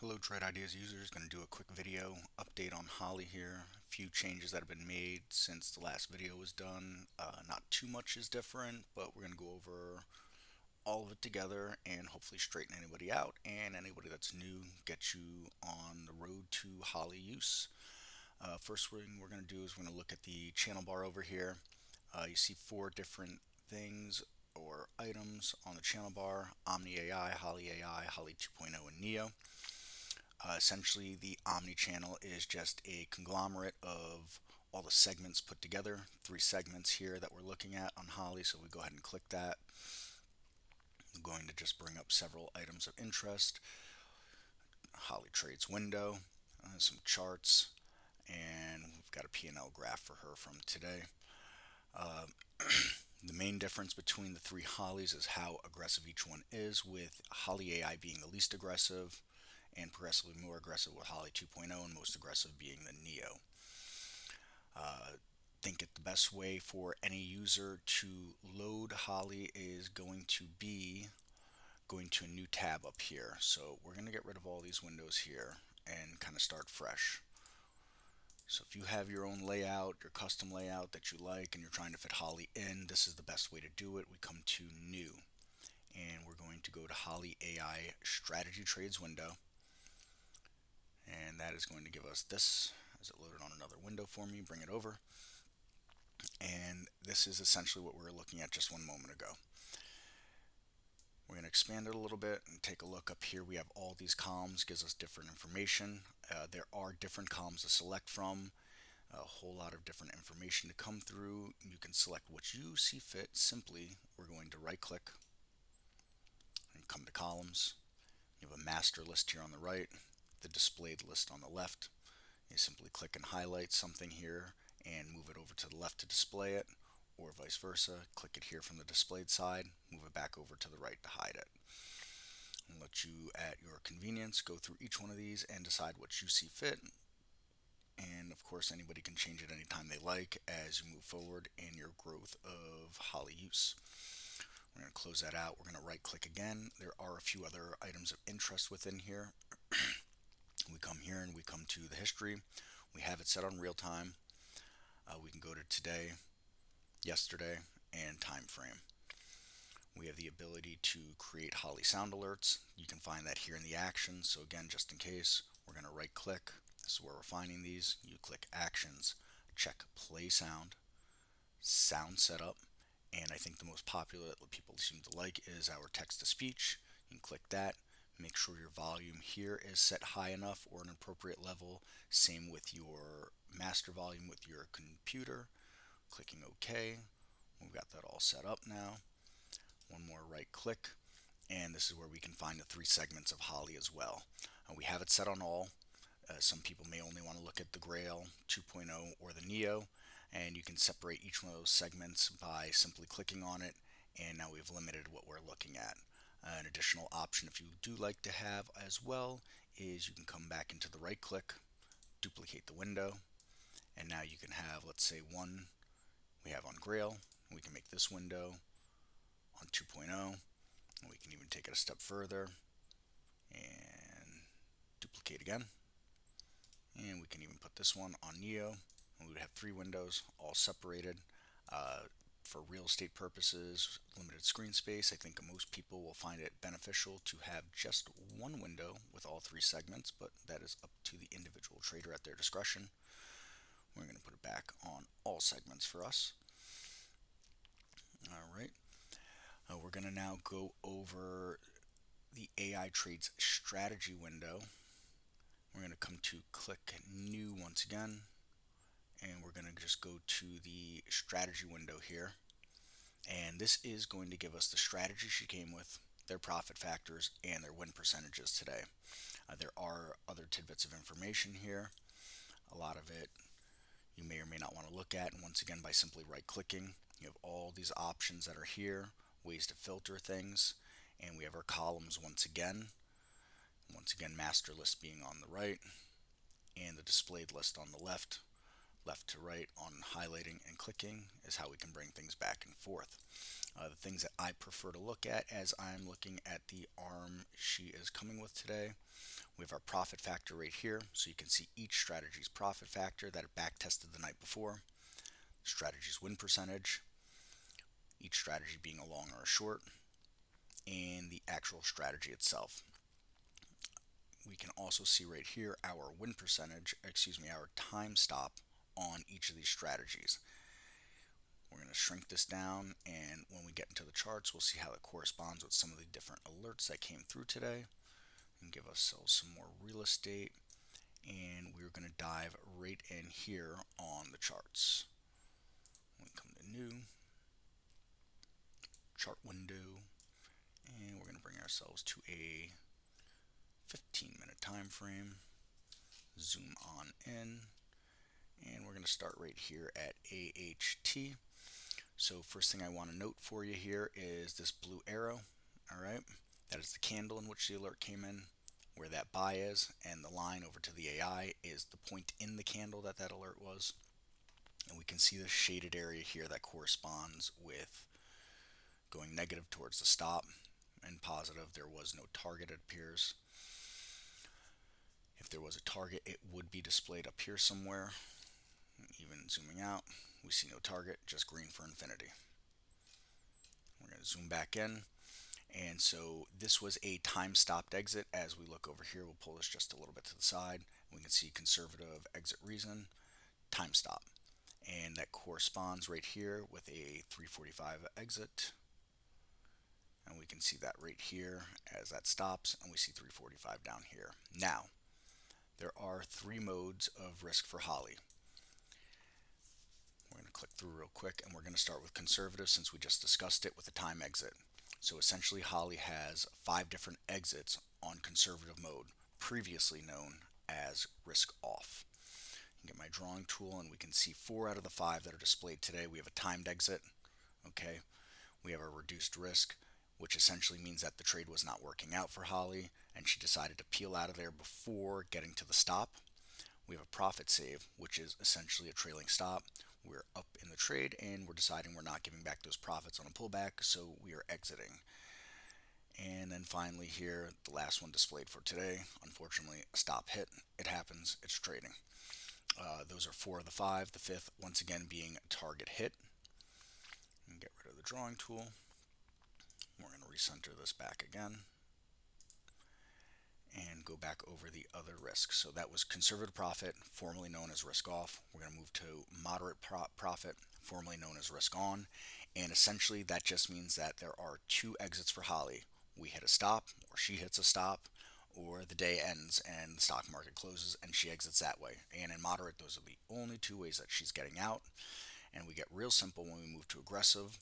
Hello Trade Ideas users, going to do a quick video update on Holly here. A few changes that have been made since the last video was done. Not too much is different, but we're going to go over all of it together and hopefully straighten anybody out and anybody that's new get you on the road to Holly use. First thing we're going to do is we're going to look at the channel bar over here. You see four different things or items on the channel bar: Omni AI, Holly AI, Holly 2.0, and Neo. Essentially, the Omni channel is just a conglomerate of all the segments put together. Three segments here that we're looking at on Holly, so we go ahead and click that. I'm going to just bring up several items of interest. Holly Trades window, some charts, and we've got a P&L graph for her from today. Uh, the main difference between the three Hollies is how aggressive each one is, with Holly AI being the least aggressive and progressively more aggressive with Holly 2.0 and most aggressive being the Neo. Think that the best way for any user to load Holly is going to be going to a new tab up here. So we're going to get rid of all these windows here and kind of start fresh. So if you have your own layout, your custom layout that you like, and you're trying to fit Holly in, this is the best way to do it. We come to new, and we're going to go to Holly AI Strategy Trades window, and that is going to give us this as it loaded on another window for me. Bring it over, and this is essentially what we were looking at just one moment ago. We're going to expand it a little bit and take a look up here. We have all these columns, gives us different information. There are different columns to select from, a whole lot of different information to come through. You can select what you see fit. Simply, we're going to right click and come to columns. You have a master list here on the right, the displayed list on the left. You simply click and highlight something here and move it over to the left to display it, or vice versa. Click it here from the displayed side, move it back over to the right to hide it. And let you, at your convenience, go through each one of these and decide what you see fit. And of course, anybody can change it anytime they like as you move forward in your growth of Holly use. We're going to close that out. We're going to right click again. There are a few other items of interest within here. We come here and we come to the history. We have it set on real time. We can go to today, yesterday, and time frame. We have the ability to create Holly sound alerts. You can find that here in the actions. So again, just in case, we're going to right click. This is where we're finding these. You click actions, check play sound, sound setup, and I think the most popular that people seem to like is our text to speech. You can click that. Make sure your volume here is set high enough or an appropriate level. Same with your master volume with your computer. Clicking OK. We've got that all set up now. One more right click, and this is where we can find the three segments of Holly as well. We have it set on all. Some people may only want to look at the Grail 2.0 or the Neo, and you can separate each one of those segments by simply clicking on it, and now we've limited what we're looking at. An additional option, if you do like to have as well, is you can come back into the right click, duplicate the window, and now you can have, let's say, one we have on Grail. We can make this window on 2.0, and we can even take it a step further and duplicate again. And we can even put this one on Neo, and we would have three windows all separated. For real estate purposes, limited screen space, I think most people will find it beneficial to have just one window with all three segments, but that is up to the individual trader at their discretion. We're going to put it back on all segments for us. All right. We're going to now go over the AI Trades strategy window. We're going to come to click new once again, and we're going to just go to the strategy window here. And this is going to give us the strategy she came with, their profit factors, and their win percentages today. There are other tidbits of information here. A lot of it you may or may not want to look at, and once again, by simply right clicking, you have all these options that are here, ways to filter things, and we have our columns once again. Once again, master list being on the right, and the displayed list on the left. Left to right on highlighting and clicking is how we can bring things back and forth. The things that I prefer to look at as I'm looking at the arm she is coming with today, We have our profit factor right here, so you can see each strategy's profit factor that it back tested the night before, strategy's win percentage, each strategy being a long or a short, and the actual strategy itself. We can also see right here our win percentage, our time stop on each of these strategies. We're going to shrink this down, and when we get into the charts, we'll see how it corresponds with some of the different alerts that came through today, and give ourselves some more real estate. And we're going to dive right in here on the charts. We come to new chart window, and we're going to bring ourselves to a 15-minute time frame. Zoom on in, and we're going to start right here at AHT. So first thing I want to note for you here is this blue arrow. All right, that is the candle in which the alert came in, where that buy is, and the line over to the AI is the point in the candle that that alert was. And we can see the shaded area here that corresponds with going negative towards the stop, and positive there was no target, it appears. If there was a target, it would be displayed up here somewhere. Even zooming out, we see no target, just green for infinity. We're going to zoom back in. And so this was a time stopped exit. As we look over here, we'll pull this just a little bit to the side. We can see conservative exit reason, time stop. And that corresponds right here with a 345 exit. And we can see that right here as that stops, and we see 345 down here. Now, there are three modes of risk for Holly. We're going to click through real quick, and we're going to start with conservative since we just discussed it with the time exit. So essentially Holly has 5 different exits on conservative mode, previously known as risk off. Get my drawing tool, and we can see 4 out of the 5 that are displayed today. We have a timed exit. Okay, we have a reduced risk, which essentially means that the trade was not working out for Holly, and she decided to peel out of there before getting to the stop. We have a profit save, which is essentially a trailing stop. We're up in the trade, and we're deciding we're not giving back those profits on a pullback, so we are exiting. And then finally here, the last one displayed for today, unfortunately, a stop hit. It happens, it's trading. Those are 4 of the 5, the 5th once again being target hit. And get rid of the drawing tool. We're going to recenter this back again and go back over the other risks. So that was conservative profit, formerly known as risk off. We're going to move to moderate profit, formerly known as risk on. And essentially that just means that there are 2 exits for Holly. We hit a stop, or she hits a stop, or the day ends and the stock market closes and she exits that way. And in moderate, those are the only 2 ways that she's getting out. And we get real simple when we move to aggressive.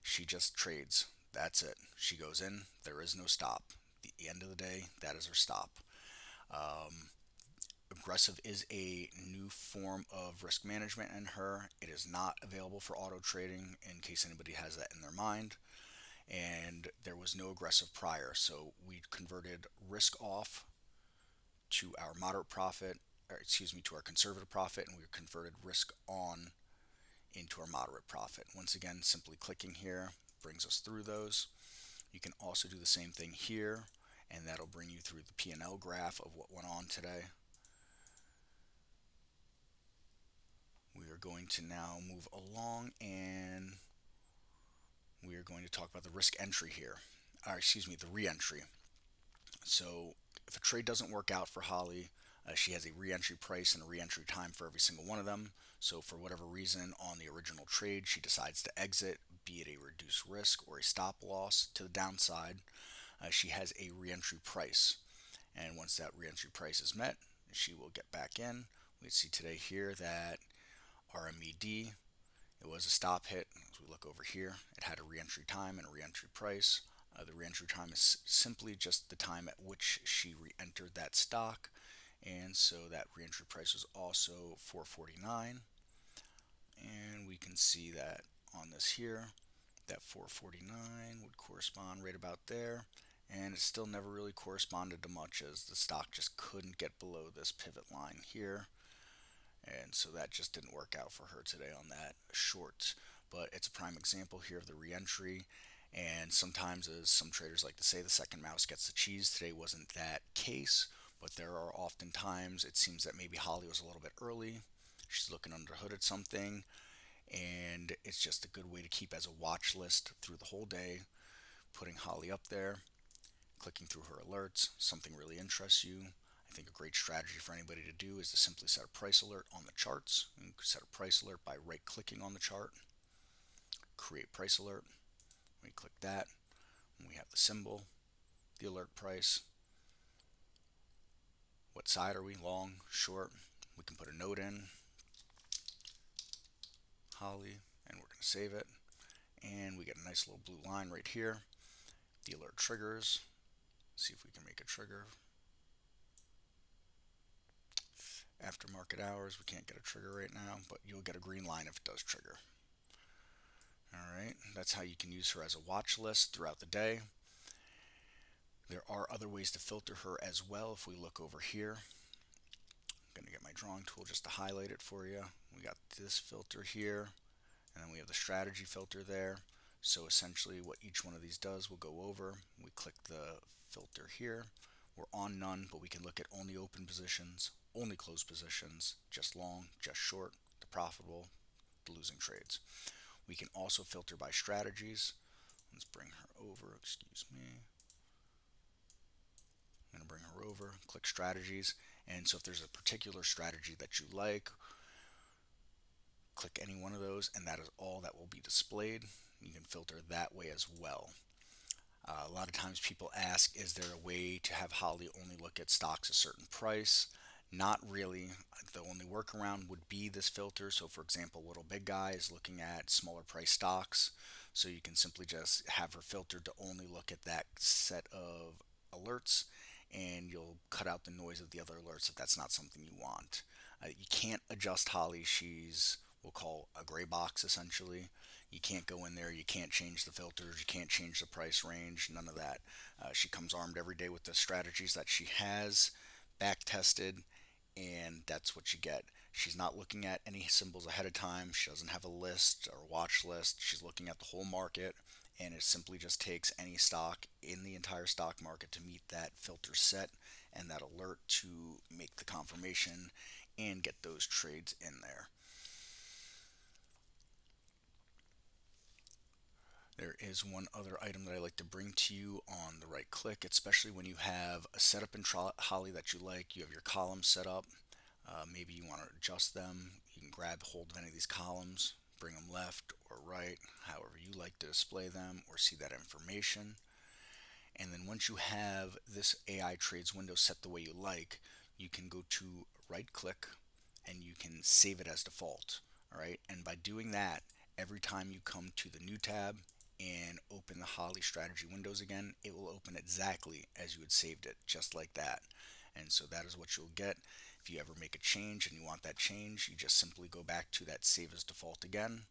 She just trades. That's it. She goes in. There is no stop. The end of the day, that is her stop. Aggressive is a new form of risk management in her. It is not available for auto trading, in case anybody has that in their mind. And there was no aggressive prior, so we converted risk off to our moderate profit, to our conservative profit, and we converted risk on into our moderate profit. Once again, simply clicking here brings us through those. You can also do the same thing here, and that'll bring you through the P&L graph of what went on today. We are going to now move along, and we are going to talk about the risk entry here, the re-entry. So if a trade doesn't work out for Holly, she has a re-entry price and a re-entry time for every single one of them. So for whatever reason on the original trade, she decides to exit, be it a reduced risk or a stop loss to the downside, she has a re-entry price. And once that re-entry price is met, she will get back in. We see today here that RMED, it was a stop hit. As we look over here, it had a re-entry time and a re-entry price. The re-entry time is simply just the time at which she re-entered that stock, and so that re-entry price was also 449. And we can see that on this here, that 449 would correspond right about there, and it still never really corresponded to much, as the stock just couldn't get below this pivot line here. And so that just didn't work out for her today on that short. But it's a prime example here of the re-entry. And sometimes, as some traders like to say, the second mouse gets the cheese. Today wasn't that case, But there are often times it seems that maybe Holly was a little bit early. She's looking under the hood at something, and it's just a good way to keep as a watch list through the whole day, putting Holly up there, clicking through her alerts. Something really interests you. I think a great strategy for anybody to do is to simply set a price alert on the charts. You can set a price alert by right clicking on the chart, create price alert. We click that, and we have the symbol, the alert price, what side are we, long, short. We can put a note in, Holly, and we're going to save it. And we get a nice little blue line right here. The alert triggers. See if we can make a trigger. After market hours, we can't get a trigger right now, but you'll get a green line if it does trigger. Alright, that's how you can use her as a watch list throughout the day. There are other ways to filter her as well. If we look over here, I'm going to get my drawing tool just to highlight it for you. We got this filter here, and then we have the strategy filter there. So essentially what each one of these does, we'll go over. We click the filter here. We're on none, but we can look at only open positions, only closed positions, just long, just short, the profitable, the losing trades. We can also filter by strategies. Let's bring her over, excuse me. I'm going to bring her over, click strategies. And so if there's a particular strategy that you like, click any one of those, and that is all that will be displayed. You can filter that way as well. A lot of times people ask, is there a way to have Holly only look at stocks a certain price? Not really. The only workaround would be this filter. So for example, Little Big Guy is looking at smaller price stocks. So you can simply just have her filtered to only look at that set of alerts, and you'll cut out the noise of the other alerts if that's not something you want. You can't adjust Holly. She's, we'll call, a gray box essentially. You can't go in there, you can't change the filters, you can't change the price range, none of that. She comes armed every day with the strategies that she has back tested, and that's what you get. She's not looking at any symbols ahead of time. She doesn't have a list or watch list. She's looking at the whole market, and it simply just takes any stock in the entire stock market to meet that filter set and that alert to make the confirmation and get those trades in there. There is one other item that I like to bring to you on the right click, especially when you have a setup in Holly that you like. You have your columns set up. Maybe you want to adjust them. You can grab hold of any of these columns, bring them left or right, however you like to display them or see that information. And then once you have this AI trades window set the way you like, you can go to right click and you can save it as default. All right. And by doing that, every time you come to the new tab and open the Holly strategy windows again, it will open exactly as you had saved it, just like that. And so that is what you'll get. If you ever make a change and you want that change, you just simply go back to that save as default again.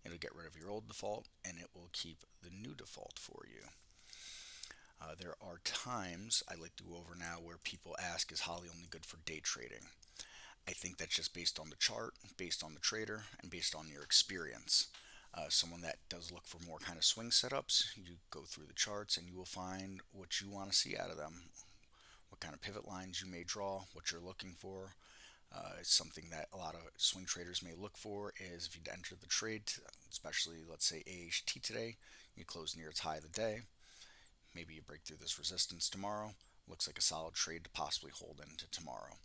It'll get rid of your old default and it will keep the new default for you. There are times I like to go over now where people ask, is Holly only good for day trading? I think that's just based on the chart, based on the trader, and based on your experience. Someone that does look for more kind of swing setups, you go through the charts and you will find what you want to see out of them, what kind of pivot lines you may draw, what you're looking for. It's something that a lot of swing traders may look for is if you enter the trade, especially let's say AHT today, you close near its high of the day. Maybe you break through this resistance tomorrow. Looks like a solid trade to possibly hold into tomorrow.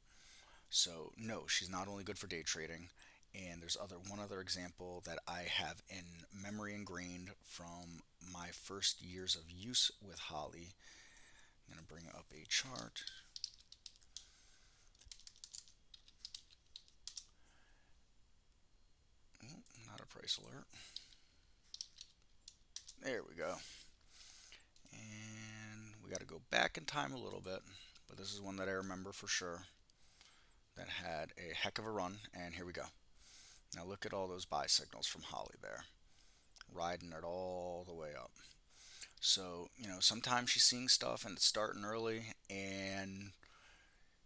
So no, she's not only good for day trading. And there's one other example that I have in memory ingrained from my first years of use with Holly. I'm going to bring up a chart. Not a price alert. There we go. And we got to go back in time a little bit, but this is one that I remember for sure that had a heck of a run. And here we go. Now look at all those buy signals from Holly there, riding it all the way up. So, sometimes she's seeing stuff and it's starting early, and,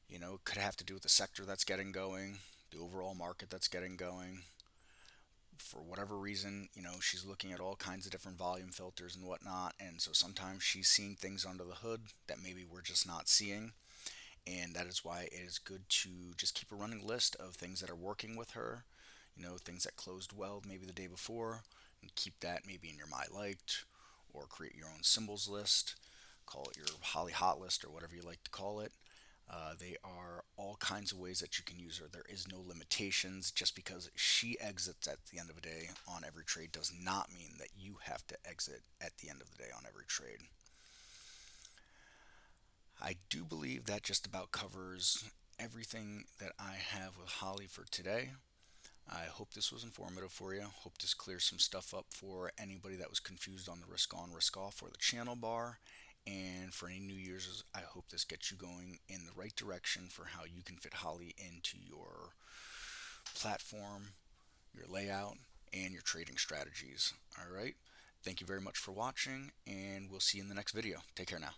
it could have to do with the sector that's getting going, the overall market that's getting going. For whatever reason, she's looking at all kinds of different volume filters and whatnot, and so sometimes she's seeing things under the hood that maybe we're just not seeing. And that is why it is good to just keep a running list of things that are working with her, things that closed well maybe the day before, and keep that maybe in your My Liked, or create your own symbols list, call it your Holly Hot list or whatever you like to call it. They are all kinds of ways that you can use her. There is no limitations. Just because she exits at the end of the day on every trade does not mean that you have to exit at the end of the day on every trade. I do believe that just about covers everything that I have with Holly for today. I hope this was informative for you. Hope this clears some stuff up for anybody that was confused on the risk on, risk off, or the channel bar. And for any new users, I hope this gets you going in the right direction for how you can fit Holly into your platform, your layout, and your trading strategies. All right. Thank you very much for watching, and we'll see you in the next video. Take care now.